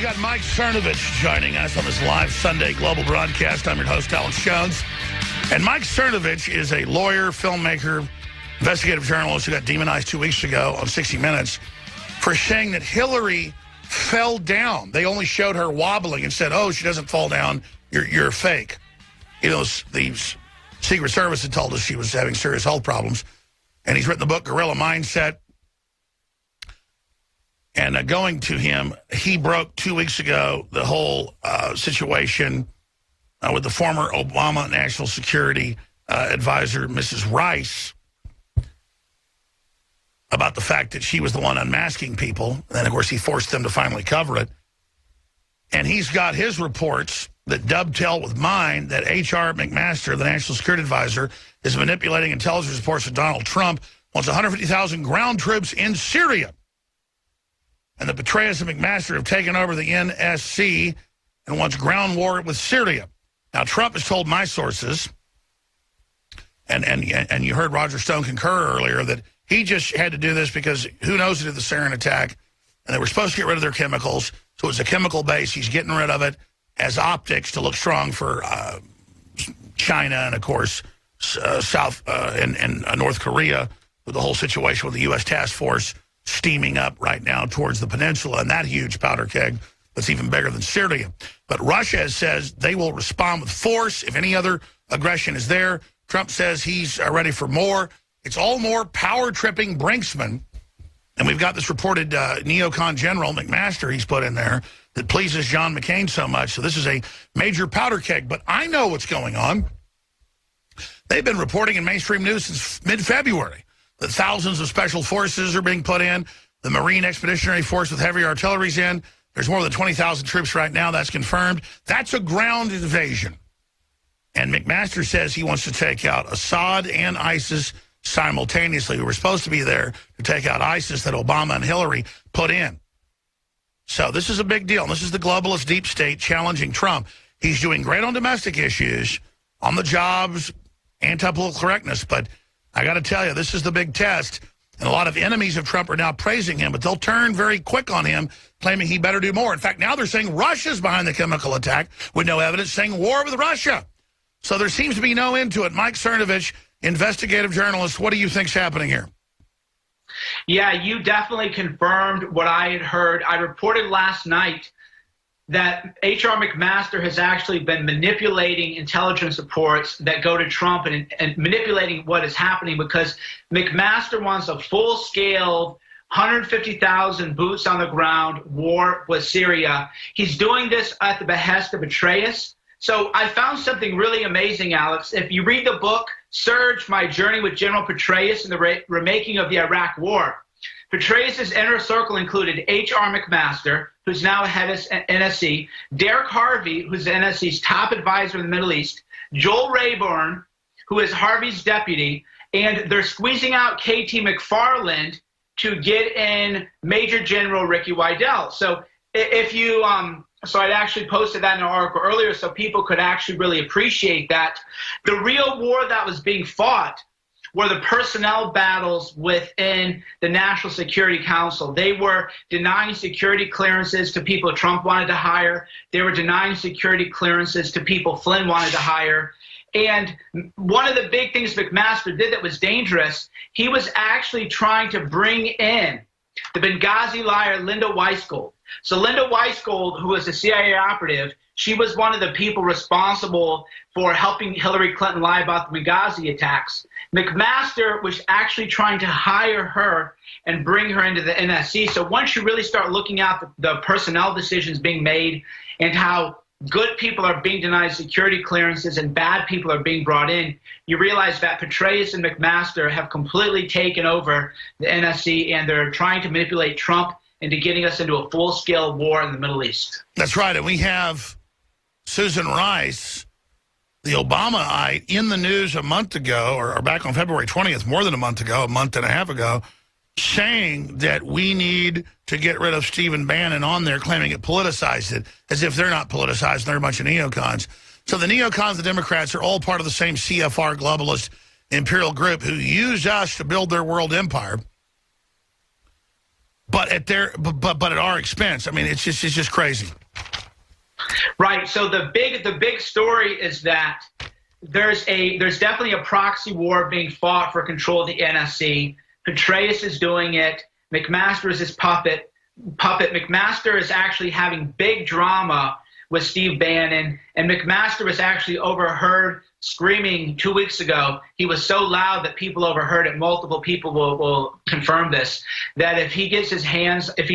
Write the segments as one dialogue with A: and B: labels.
A: We got Mike Cernovich joining us on this live Sunday global broadcast. I'm your host, Alex Jones. And Mike Cernovich is a lawyer, filmmaker, investigative journalist who got demonized 2 weeks ago on 60 Minutes for saying that Hillary fell down. They only showed her wobbling and said, oh, she doesn't fall down, you're fake. You know, the Secret Service had told us she was having serious health problems. And he's written the book, Guerrilla Mindset. And going to him, he broke 2 weeks ago the whole situation with the former Obama National Security Advisor, Mrs. Rice, about the fact that she was the one unmasking people. And then, of course, he forced them to finally cover it. And he's got his reports that dovetail with mine that H.R. McMaster, the National Security Advisor, is manipulating intelligence reports of Donald Trump, wants 150,000 ground troops in Syria. And the Petraeus and McMaster have taken over the NSC and wants ground war with Syria. Now, Trump has told my sources, and you heard Roger Stone concur earlier, that he just had to do this because who knows who did the sarin attack, and they were supposed to get rid of their chemicals, so it's a chemical base. He's getting rid of it as optics to look strong for China and, of course, South and North Korea, with the whole situation with the U.S. task force steaming up right now towards the peninsula and that huge powder keg that's even bigger than Syria. But Russia says they will respond with force if any other aggression is there. Trump says he's ready for more. It's all more power-tripping Brinksman. And we've got this reported neocon general, McMaster, he's put in there, that pleases John McCain so much. So this is a major powder keg. But I know what's going on. They've been reporting in mainstream news since mid-February that thousands of special forces are being put in. The Marine Expeditionary Force with heavy artillery's in. There's more than 20,000 troops right now. That's confirmed. That's a ground invasion. And McMaster says he wants to take out Assad and ISIS simultaneously, who were supposed to be there to take out ISIS that Obama and Hillary put in. So this is a big deal. This is the globalist deep state challenging Trump. He's doing great on domestic issues, on the jobs, anti-political correctness, but I got to tell you, this is the big test. And a lot of enemies of Trump are now praising him, but they'll turn very quick on him, claiming he better do more. In fact, now they're saying Russia's behind the chemical attack with no evidence, saying war with Russia. So there seems to be no end to it. Mike Cernovich, investigative journalist, what do you think's happening here?
B: Yeah, you definitely confirmed what I had heard. I reported last night that H.R. McMaster has actually been manipulating intelligence reports that go to Trump and manipulating what is happening, because McMaster wants a full-scale 150,000 boots on the ground war with Syria. He's doing this at the behest of Petraeus. So I found something really amazing, Alex. If you read the book, Surge, My Journey with General Petraeus and the Remaking of the Iraq War, Petraeus' inner circle included H.R. McMaster, who's now head of NSC, Derek Harvey, who's NSC's top advisor in the Middle East, Joel Rayburn, who is Harvey's deputy, and they're squeezing out K.T. McFarland to get in Major General Ricky Weidel. So if you, so I'd actually posted that in an article earlier so people could actually really appreciate that. The real war that was being fought were the personnel battles within the National Security Council. They were denying security clearances to people Trump wanted to hire. They were denying security clearances to people Flynn wanted to hire. And one of the big things McMaster did that was dangerous, he was actually trying to bring in the Benghazi liar Linda Weisgold. So Linda Weisgold, who was a CIA operative, she was one of the people responsible for helping Hillary Clinton lie about the Benghazi attacks. McMaster was actually trying to hire her and bring her into the NSC. So once you really start looking at the personnel decisions being made and how good people are being denied security clearances and bad people are being brought in, you realize that Petraeus and McMaster have completely taken over the NSC, and they're trying to manipulate Trump into getting us into a full-scale war in the Middle East.
A: That's right, and we have Susan Rice, the Obamaite, in the news a month ago, or back on February 20th, more than a month and a half ago, saying that we need to get rid of Stephen Bannon on there, claiming it politicized it, as if they're not politicized, they're a bunch of neocons. So the neocons, the Democrats, are all part of the same CFR globalist imperial group who use us to build their world empire. But but at our expense. I mean, it's just crazy.
B: Right. So the big story is that there's definitely a proxy war being fought for control of the NSC. Petraeus is doing it. McMaster is his puppet. McMaster is actually having big drama with Steve Bannon, and McMaster was actually overheard screaming 2 weeks ago. He was so loud that people overheard it. Multiple people will confirm this, that if he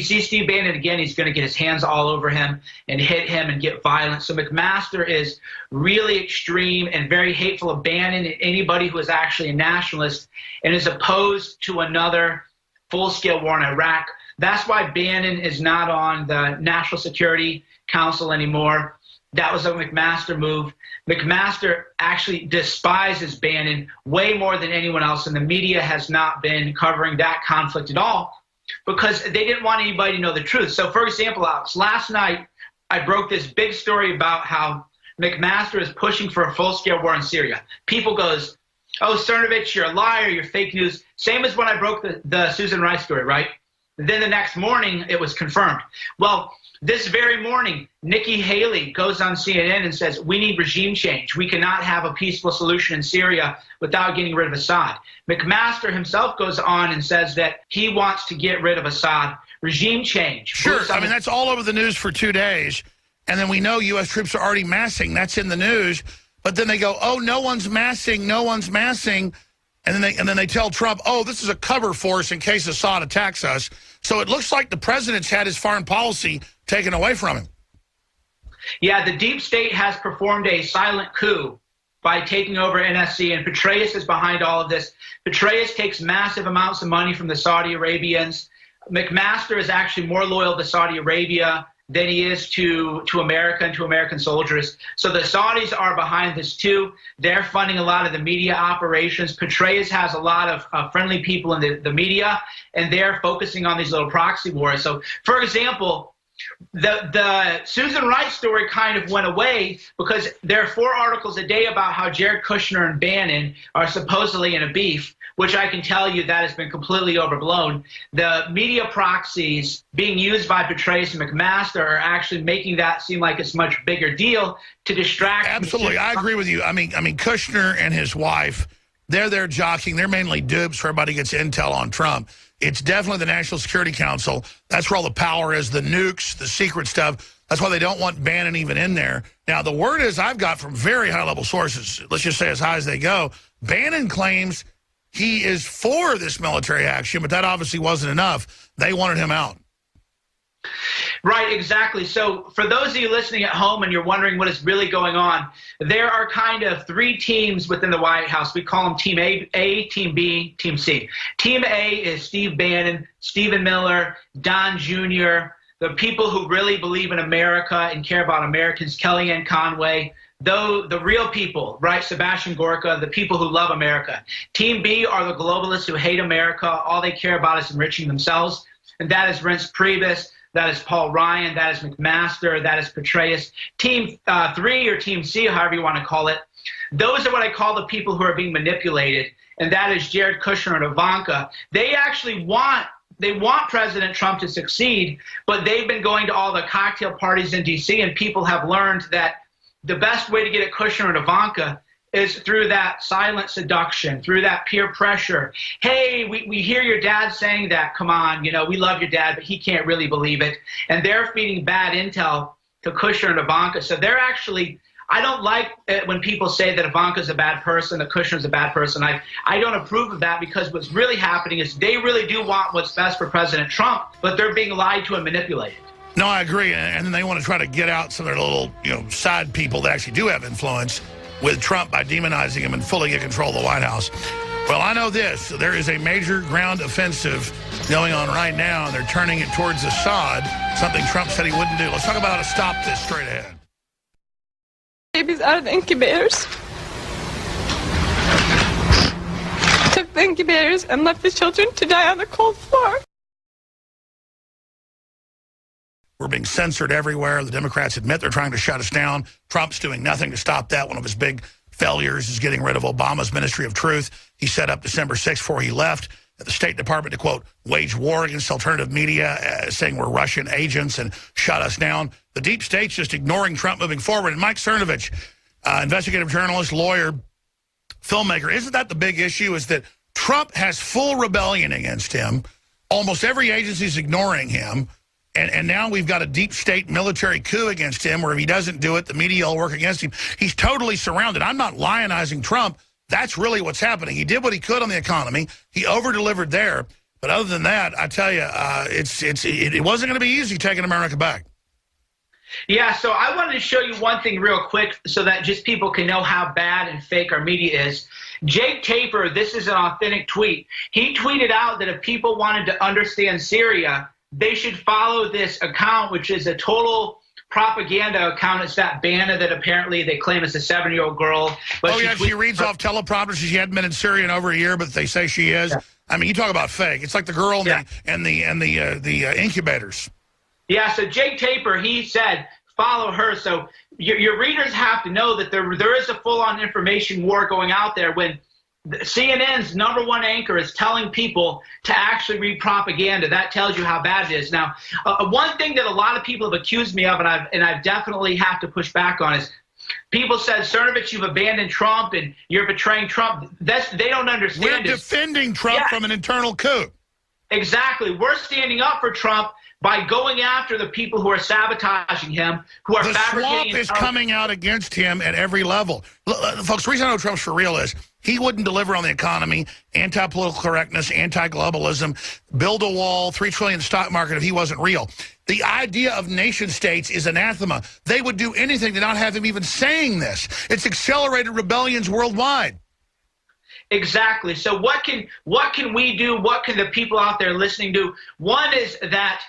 B: sees Steve Bannon again, he's going to get his hands all over him and hit him and get violent. So McMaster is really extreme and very hateful of Bannon and anybody who is actually a nationalist and is opposed to another full-scale war in Iraq. That's why Bannon is not on the National Security Council anymore. That was a McMaster move. McMaster actually despises Bannon way more than anyone else, and the media has not been covering that conflict at all because they didn't want anybody to know the truth. So, for example, Alex, last night I broke this big story about how McMaster is pushing for a full-scale war in Syria. People goes, "Oh, Cernovich, you're a liar, you're fake news." Same as when I broke the Susan Rice story, right? Then the next morning, it was confirmed. Well, this very morning, Nikki Haley goes on CNN and says, we need regime change. We cannot have a peaceful solution in Syria without getting rid of Assad. McMaster himself goes on and says that he wants to get rid of Assad. Regime change.
A: Sure. I mean, that's all over the news for 2 days. And then we know U.S. troops are already massing. That's in the news. But then they go, oh, no one's massing. No one's massing. And then they tell Trump, oh, this is a cover force in case Assad attacks us. So it looks like the president's had his foreign policy taken away from him.
B: Yeah, the deep state has performed a silent coup by taking over NSC, and Petraeus is behind all of this. Petraeus takes massive amounts of money from the Saudi Arabians. McMaster is actually more loyal to Saudi Arabia than he is to America and to American soldiers. So the Saudis are behind this too. They're funding a lot of the media operations. Petraeus has a lot of friendly people in the media, and they're focusing on these little proxy wars. So, for example, the Susan Rice story kind of went away because there are 4 articles a day about how Jared Kushner and Bannon are supposedly in a beef, which I can tell you that has been completely overblown. The media proxies being used by Petraeus and McMaster are actually making that seem like it's a much bigger deal to distract.
A: Absolutely. I agree with you. I mean, Kushner and his wife, they're there jockeying. They're mainly dupes for everybody gets intel on Trump. It's definitely the National Security Council. That's where all the power is, the nukes, the secret stuff. That's why they don't want Bannon even in there. Now, the word is I've got from very high-level sources, let's just say as high as they go, Bannon claims he is for this military action, but that obviously wasn't enough. They wanted him out.
B: Right, exactly. So for those of you listening at home and you're wondering what is really going on, there are kind of 3 teams within the White House. We call them Team A, Team B, Team C. Team A is Steve Bannon, Stephen Miller, Don Jr., the people who really believe in America and care about Americans, Kellyanne Conway, though the real people, right, Sebastian Gorka, the people who love America. Team B are the globalists who hate America. All they care about is enriching themselves, and that is Reince Priebus. That is Paul Ryan, that is McMaster, that is Petraeus. Team 3 or Team C, however you want to call it, those are what I call the people who are being manipulated, and that is Jared Kushner and Ivanka. They actually want President Trump to succeed, but they've been going to all the cocktail parties in D.C., and people have learned that the best way to get at Kushner and Ivanka is through that silent seduction, through that peer pressure. Hey, we hear your dad saying that. Come on, we love your dad, but he can't really believe it. And they're feeding bad intel to Kushner and Ivanka. So they're actually, I don't like it when people say that Ivanka's a bad person, that Kushner's a bad person. I don't approve of that because what's really happening is they really do want what's best for President Trump, but they're being lied to and manipulated.
A: No, I agree. And then they want to try to get out some of their little, side people that actually do have influence with Trump by demonizing him and fully get control of the White House. Well, I know this. There is a major ground offensive going on right now, and they're turning it towards Assad, something Trump said he wouldn't do. Let's talk about how to stop this straight ahead.
C: Babies out of the incubators. Took the incubators and left the children to die on the cold floor.
A: We're being censored everywhere. The Democrats admit they're trying to shut us down. Trump's doing nothing to stop that. One of his big failures is getting rid of Obama's Ministry of Truth. He set up December 6th before he left. at the State Department to, quote, wage war against alternative media, saying we're Russian agents and shut us down. The deep state's just ignoring Trump moving forward. And Mike Cernovich, investigative journalist, lawyer, filmmaker, isn't that the big issue, is that Trump has full rebellion against him. Almost every agency is ignoring him. And now we've got a deep state military coup against him where if he doesn't do it, the media will work against him. He's totally surrounded. I'm not lionizing Trump. That's really what's happening. He did what he could on the economy. He over-delivered there. But other than that, I tell you, it wasn't going to be easy taking America back.
B: Yeah, so I wanted to show you one thing real quick so that just people can know how bad and fake our media is. Jake Tapper, this is an authentic tweet. He tweeted out that if people wanted to understand Syria, they should follow this account, which is a total propaganda account. It's that Banna that apparently they claim is a 7-year-old giral. But she reads off teleprompters. She hadn't been in Syria in over a year, but they say she is. Yeah. I mean, you talk about fake. It's like the girl and the incubators. Yeah, so Jake Tapper, he said, follow her. So your readers have to know that there is a full-on information war going out there when CNN's #1 anchor is telling people to actually read propaganda. That tells you how bad it is. Now, one thing that a lot of people have accused me of, and I definitely have to push back on, is people said, Cernovich, you've abandoned Trump and you're betraying Trump. They don't understand.
A: We're defending Trump from an internal coup.
B: Exactly. We're standing up for Trump by going after the people who are sabotaging him, who are fabricating.
A: The swamp is coming out against him at every level. Folks, the reason I know Trump's for real is he wouldn't deliver on the economy, anti-political correctness, anti-globalism, build a wall, $3 trillion stock market if he wasn't real. The idea of nation states is anathema. They would do anything to not have him even saying this. It's accelerated rebellions worldwide.
B: Exactly. So what can we do? What can the people out there listening do? One is that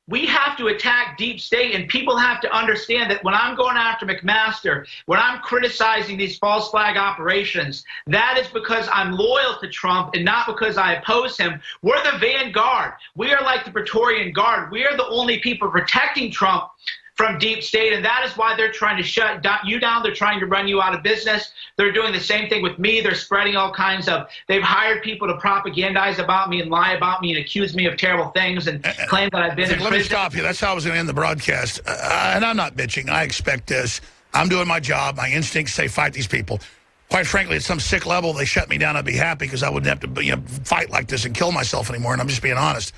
B: we have to attack deep state, and people have to understand that when I'm going after McMaster, when I'm criticizing these false flag operations, that is because I'm loyal to Trump and not because I oppose him. We're the vanguard. We are like the Praetorian Guard. We are the only people protecting Trump from deep state, and that is why they're trying to shut you down. They're trying to run you out of business. They're doing the same thing with me. They're spreading all kinds of, they've hired people to propagandize about me and lie about me and accuse me of terrible things and claim that I've been in prison.
A: Let me stop you. That's how I was going to end the broadcast. And I'm not bitching. I expect this. I'm doing my job. My instincts say fight these people. Quite frankly, at some sick level, they shut me down. I'd be happy because I wouldn't have to fight like this and kill myself anymore, and I'm just being honest.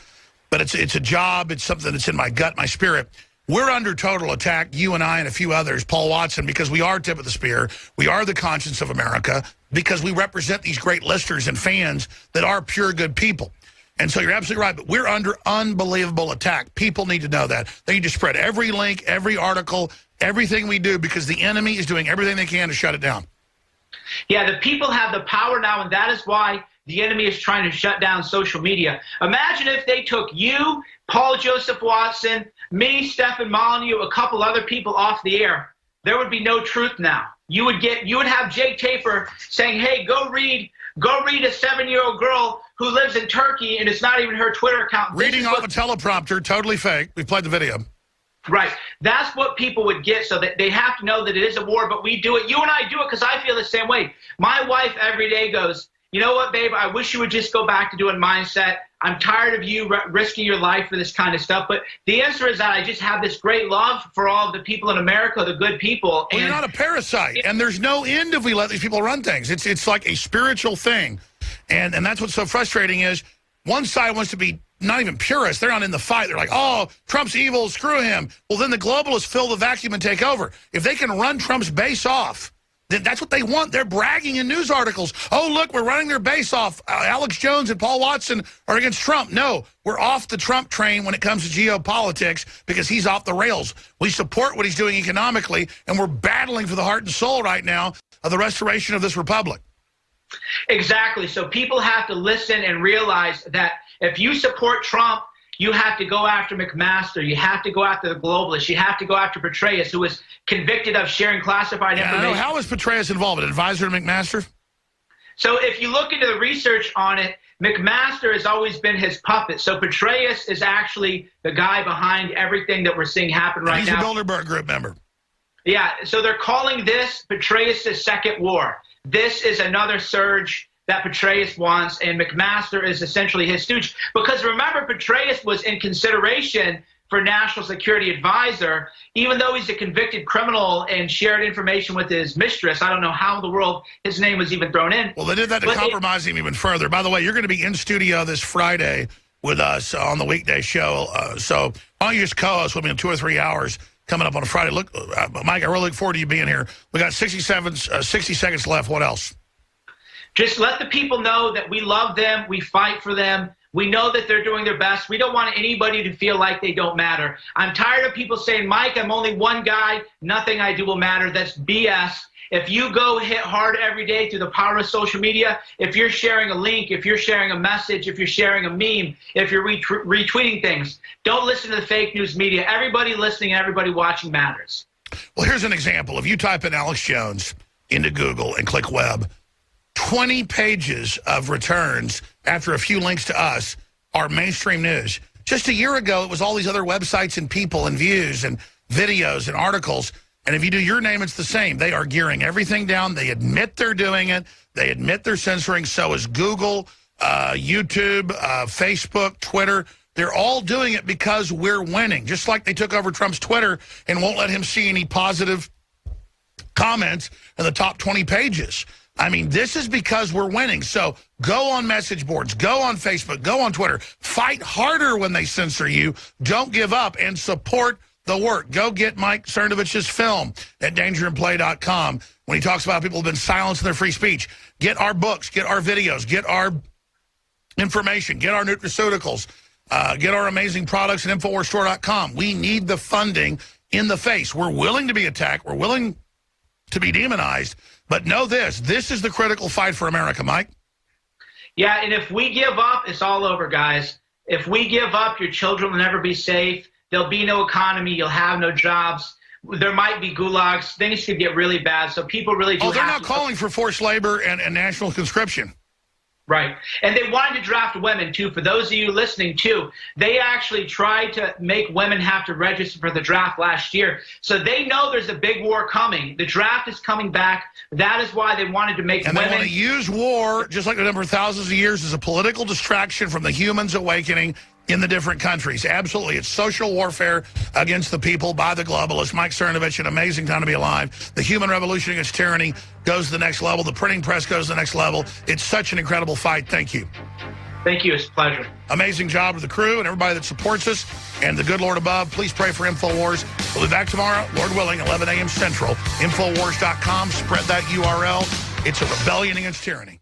A: But it's a job. It's something that's in my gut, my spirit. We're under total attack, you and I and a few others, Paul Watson, because we are tip of the spear. We are the conscience of America because we represent these great listeners and fans that are pure good people. And so you're absolutely right, but we're under unbelievable attack. People need to know that. They need to spread every link, every article, everything we do because the enemy is doing everything they can to shut it down.
B: Yeah, the people have the power now, and that is why the enemy is trying to shut down social media. Imagine if they took you, Paul Joseph Watson, me, Stephen Molyneux, a couple other people off the air. There would be no truth now. You would have Jake Tapper saying, hey, go read a 7-year-old girl who lives in Turkey and it's not even her Twitter account.
A: Reading off a teleprompter, totally fake. We played the video.
B: Right. That's what people would get, so that they have to know that it is a war, but we do it. You and I do it because I feel the same way. My wife every day goes, you know what, babe, I wish you would just go back to doing mindset. I'm tired of you risking your life for this kind of stuff. But the answer is that I just have this great love for all of the people in America, the good people.
A: Well, you're not a parasite, and there's no end if we let these people run things. It's like a spiritual thing. And that's what's so frustrating is one side wants to be not even purists. They're not in the fight. They're like, oh, Trump's evil, screw him. Well, then the globalists fill the vacuum and take over. If they can run Trump's base off, then that's what they want. They're bragging in news articles. Oh, look, we're running their base off. Alex Jones and Paul Watson are against Trump. No, we're off the Trump train when it comes to geopolitics because he's off the rails. We support what he's doing economically, and we're battling for the heart and soul right now of the restoration of this republic.
B: Exactly. So people have to listen and realize that if you support Trump, you have to go after McMaster. You have to go after the globalists. You have to go after Petraeus, who was convicted of sharing classified information.
A: How is Petraeus involved? An advisor to McMaster?
B: So if you look into the research on it, McMaster has always been his puppet. So Petraeus is actually the guy behind everything that we're seeing happen right now.
A: He's a Bilderberg Group member.
B: Yeah, so they're calling this Petraeus' second war. This is another surge that Petraeus wants, and McMaster is essentially his stooge. Because remember, Petraeus was in consideration for National Security Advisor, even though he's a convicted criminal and shared information with his mistress. I don't know how in the world his name was even thrown in.
A: Well, they did that to compromise him even further. By the way, you're going to be in studio this Friday with us on the weekday show. So why don't you just co-host with me in 2 or 3 hours coming up on a Friday. Look, Mike, I really look forward to you being here. We got 60 seconds left. What else?
B: Just let the people know that we love them. We fight for them. We know that they're doing their best. We don't want anybody to feel like they don't matter. I'm tired of people saying, Mike, I'm only one guy. Nothing I do will matter. That's BS. If you go hit hard every day through the power of social media, if you're sharing a link, if you're sharing a message, if you're sharing a meme, if you're retweeting things, don't listen to the fake news media. Everybody listening and everybody watching matters.
A: Well, here's an example. If you type in Alex Jones into Google and click web, 20 pages of returns after a few links to us are mainstream news. Just a year ago, it was all these other websites and people and views and videos and articles. And if you do your name, it's the same. They are gearing everything down. They admit they're doing it. They admit they're censoring. So is Google, YouTube, Facebook, Twitter. They're all doing it because we're winning. Just like they took over Trump's Twitter and won't let him see any positive comments in the top 20 pages. I mean, this is because we're winning. So go on message boards, go on Facebook, go on Twitter. Fight harder when they censor you. Don't give up and support the work. Go get Mike Cernovich's film at dangerandplay.com when he talks about people who have been silenced in their free speech. Get our books, get our videos, get our information, get our nutraceuticals, get our amazing products at InfoWarsStore.com. We need the funding in the face. We're willing to be attacked. We're willing to be demonized. But know this is the critical fight for America, Mike.
B: Yeah, and if we give up, it's all over, guys. If we give up, your children will never be safe. There'll be no economy. You'll have no jobs. There might be gulags. Things could get really bad. So people really do.
A: Oh, they're not calling for forced labor and national conscription.
B: Right. And they wanted to draft women, too. For those of you listening, too, they actually tried to make women have to register for the draft last year. So they know there's a big war coming. The draft is coming back. That is why they wanted to make women.
A: And they want to use war, just like the number of thousands of years, as a political distraction from the humans awakening in the different countries. Absolutely. It's social warfare against the people by the globalists. Mike Cernovich, an amazing time to be alive. The human revolution against tyranny goes to the next level. The printing press goes to the next level. It's such an incredible fight. Thank you.
B: Thank you. It's a pleasure.
A: Amazing job to the crew and everybody that supports us and the good Lord above. Please pray for Infowars. We'll be back tomorrow, Lord willing, 11 a.m. Central. Infowars.com. Spread that URL. It's a rebellion against tyranny.